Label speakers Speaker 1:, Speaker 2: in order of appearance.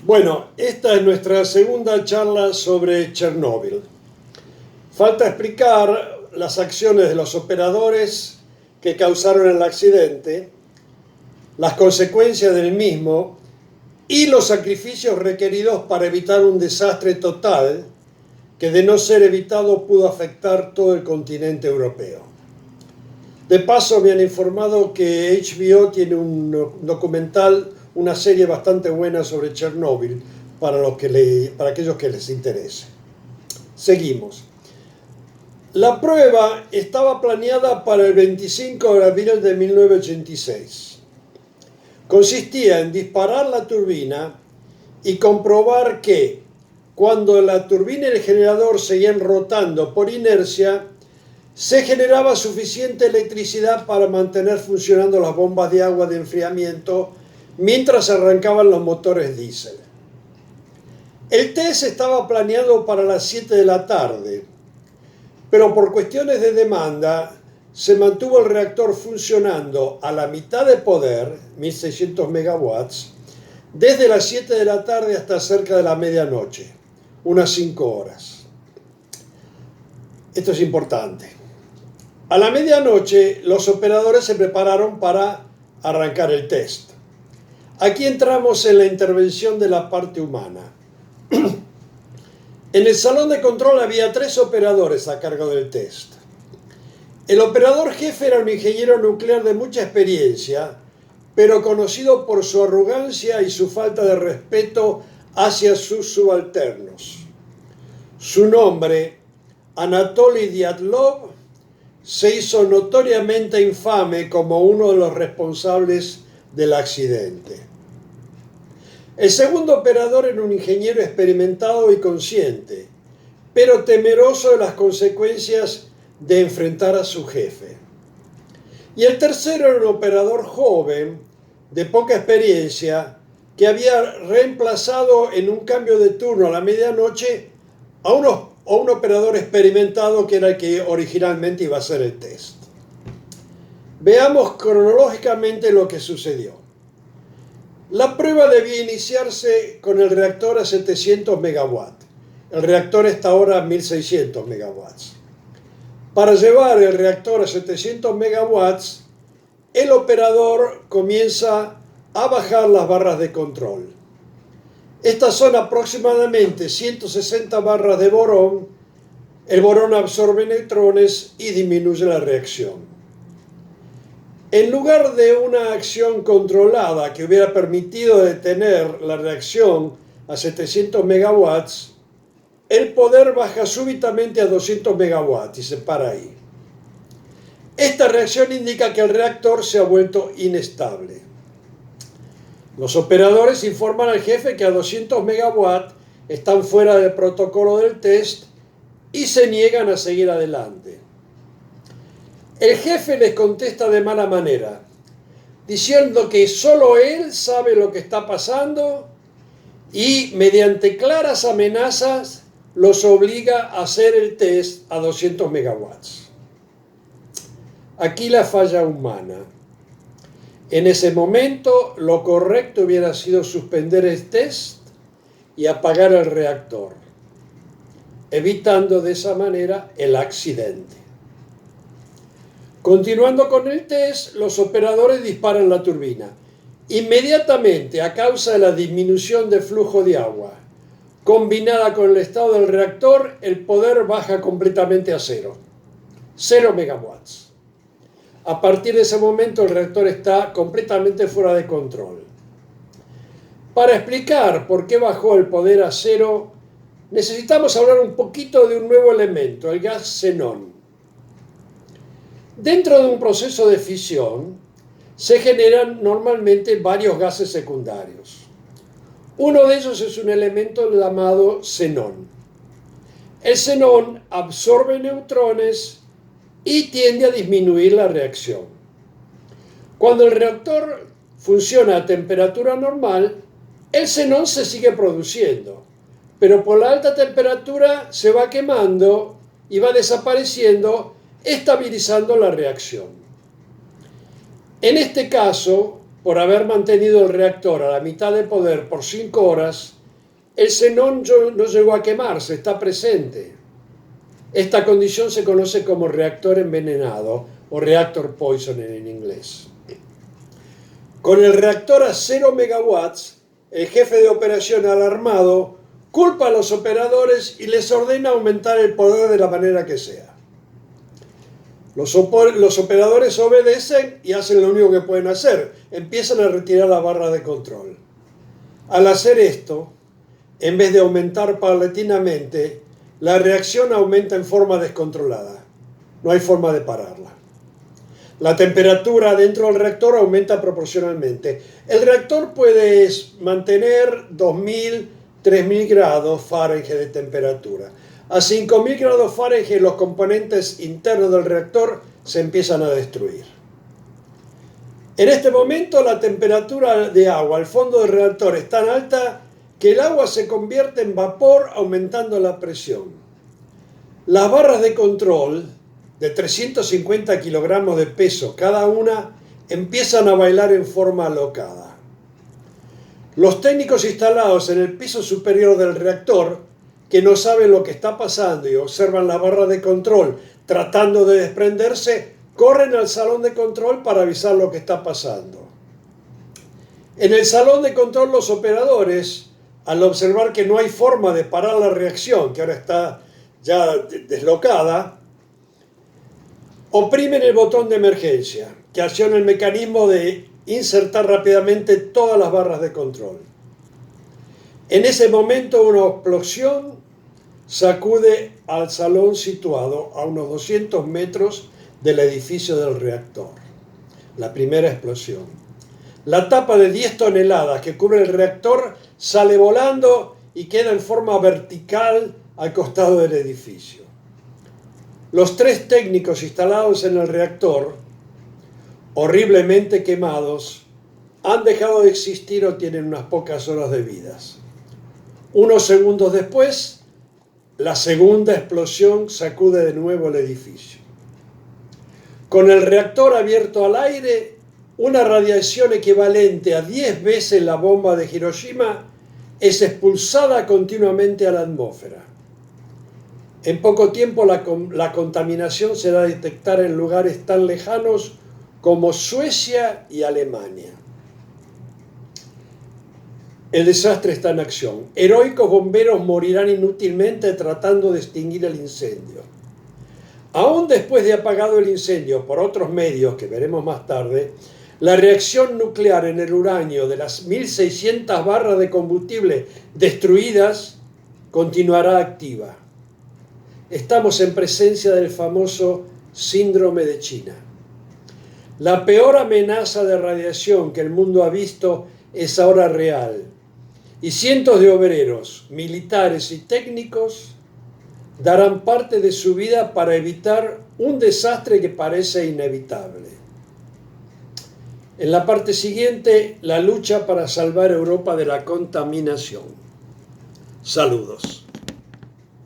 Speaker 1: Bueno, esta es nuestra segunda charla sobre Chernóbil. Falta explicar las acciones de los operadores que causaron el accidente, las consecuencias del mismo y los sacrificios requeridos para evitar un desastre total que, de no ser evitado, pudo afectar todo el continente europeo. De paso, me han informado que HBO tiene un documental, una serie bastante buena sobre Chernóbil para aquellos que les interese. Seguimos. La prueba estaba planeada para el 25 de abril de 1986. Consistía en disparar la turbina y comprobar que, cuando la turbina y el generador seguían rotando por inercia, se generaba suficiente electricidad para mantener funcionando las bombas de agua de enfriamiento mientras arrancaban los motores diésel. El test estaba planeado para las 7 de la tarde, pero por cuestiones de demanda se mantuvo el reactor funcionando a la mitad de poder, 1600 megawatts, desde las 7 de la tarde hasta cerca de la medianoche, unas 5 horas. Esto es importante. A la medianoche, los operadores se prepararon para arrancar el test. Aquí entramos en la intervención de la parte humana. En el salón de control había 3 operadores a cargo del test. El operador jefe era un ingeniero nuclear de mucha experiencia, pero conocido por su arrogancia y su falta de respeto hacia sus subalternos. Su nombre, Anatoly Dyatlov, se hizo notoriamente infame como uno de los responsables del accidente. El segundo operador era un ingeniero experimentado y consciente, pero temeroso de las consecuencias de enfrentar a su jefe. Y el tercero era un operador joven, de poca experiencia, que había reemplazado en un cambio de turno a la medianoche a un operador experimentado que era el que originalmente iba a hacer el test. Veamos cronológicamente lo que sucedió. La prueba debía iniciarse con el reactor a 700 megawatts. El reactor está ahora a 1600 megawatts. Para llevar el reactor a 700 megawatts, el operador comienza a bajar las barras de control. Estas son aproximadamente 160 barras de borón. El borón absorbe neutrones y disminuye la reacción. En lugar de una acción controlada que hubiera permitido detener la reacción a 700 megawatts, el poder baja súbitamente a 200 megawatts y se para ahí. Esta reacción indica que el reactor se ha vuelto inestable. Los operadores informan al jefe que a 200 megawatts están fuera del protocolo del test y se niegan a seguir adelante. El jefe les contesta de mala manera, diciendo que solo él sabe lo que está pasando y, mediante claras amenazas, los obliga a hacer el test a 200 megawatts. Aquí la falla humana. En ese momento, lo correcto hubiera sido suspender el test y apagar el reactor, evitando de esa manera el accidente. Continuando con el test, los operadores disparan la turbina. Inmediatamente, a causa de la disminución de flujo de agua, combinada con el estado del reactor, el poder baja completamente a 0 megawatts. A partir de ese momento, el reactor está completamente fuera de control. Para explicar por qué bajó el poder a 0, necesitamos hablar un poquito de un nuevo elemento, el gas xenón. Dentro de un proceso de fisión se generan normalmente varios gases secundarios. Uno de ellos es un elemento llamado xenón. El xenón absorbe neutrones y tiende a disminuir la reacción. Cuando el reactor funciona a temperatura normal, el xenón se sigue produciendo, pero por la alta temperatura se va quemando y va desapareciendo, estabilizando la reacción. En este caso, por haber mantenido el reactor a la mitad de poder por 5 horas, el xenón no llegó a quemarse, está presente. Esta condición se conoce como reactor envenenado o reactor poison en inglés. Con el reactor a 0 megawatts, el jefe de operación alarmado culpa a los operadores y les ordena aumentar el poder de la manera que sea. Los operadores obedecen y hacen lo único que pueden hacer. Empiezan a retirar la barra de control. Al hacer esto, en vez de aumentar paulatinamente, la reacción aumenta en forma descontrolada. No hay forma de pararla. La temperatura dentro del reactor aumenta proporcionalmente. El reactor puede mantener 2000, 3000 grados Fahrenheit de temperatura. A 5000 grados Fahrenheit los componentes internos del reactor se empiezan a destruir. En este momento la temperatura de agua al fondo del reactor es tan alta que el agua se convierte en vapor aumentando la presión. Las barras de control de 350 kilogramos de peso cada una empiezan a bailar en forma alocada. Los técnicos instalados en el piso superior del reactor, que no saben lo que está pasando y observan la barra de control tratando de desprenderse, corren al salón de control para avisar lo que está pasando. En el salón de control los operadores, al observar que no hay forma de parar la reacción, que ahora está ya deslocada, oprimen el botón de emergencia, que acciona el mecanismo de insertar rápidamente todas las barras de control. En ese momento una explosión sacude al salón situado a unos 200 metros del edificio del reactor. La primera explosión. La tapa de 10 toneladas que cubre el reactor sale volando y queda en forma vertical al costado del edificio. Los 3 técnicos instalados en el reactor, horriblemente quemados, han dejado de existir o tienen unas pocas horas de vida. Unos segundos después, la segunda explosión sacude de nuevo el edificio. Con el reactor abierto al aire, una radiación equivalente a 10 veces la bomba de Hiroshima es expulsada continuamente a la atmósfera. En poco tiempo la contaminación se da a detectar en lugares tan lejanos como Suecia y Alemania. El desastre está en acción. Heroicos bomberos morirán inútilmente tratando de extinguir el incendio. Aún después de apagado el incendio por otros medios que veremos más tarde, la reacción nuclear en el uranio de las 1600 barras de combustible destruidas continuará activa. Estamos en presencia del famoso síndrome de China. La peor amenaza de radiación que el mundo ha visto es ahora real. Y cientos de obreros, militares y técnicos darán parte de su vida para evitar un desastre que parece inevitable. En la parte siguiente, la lucha para salvar a Europa de la contaminación. Saludos.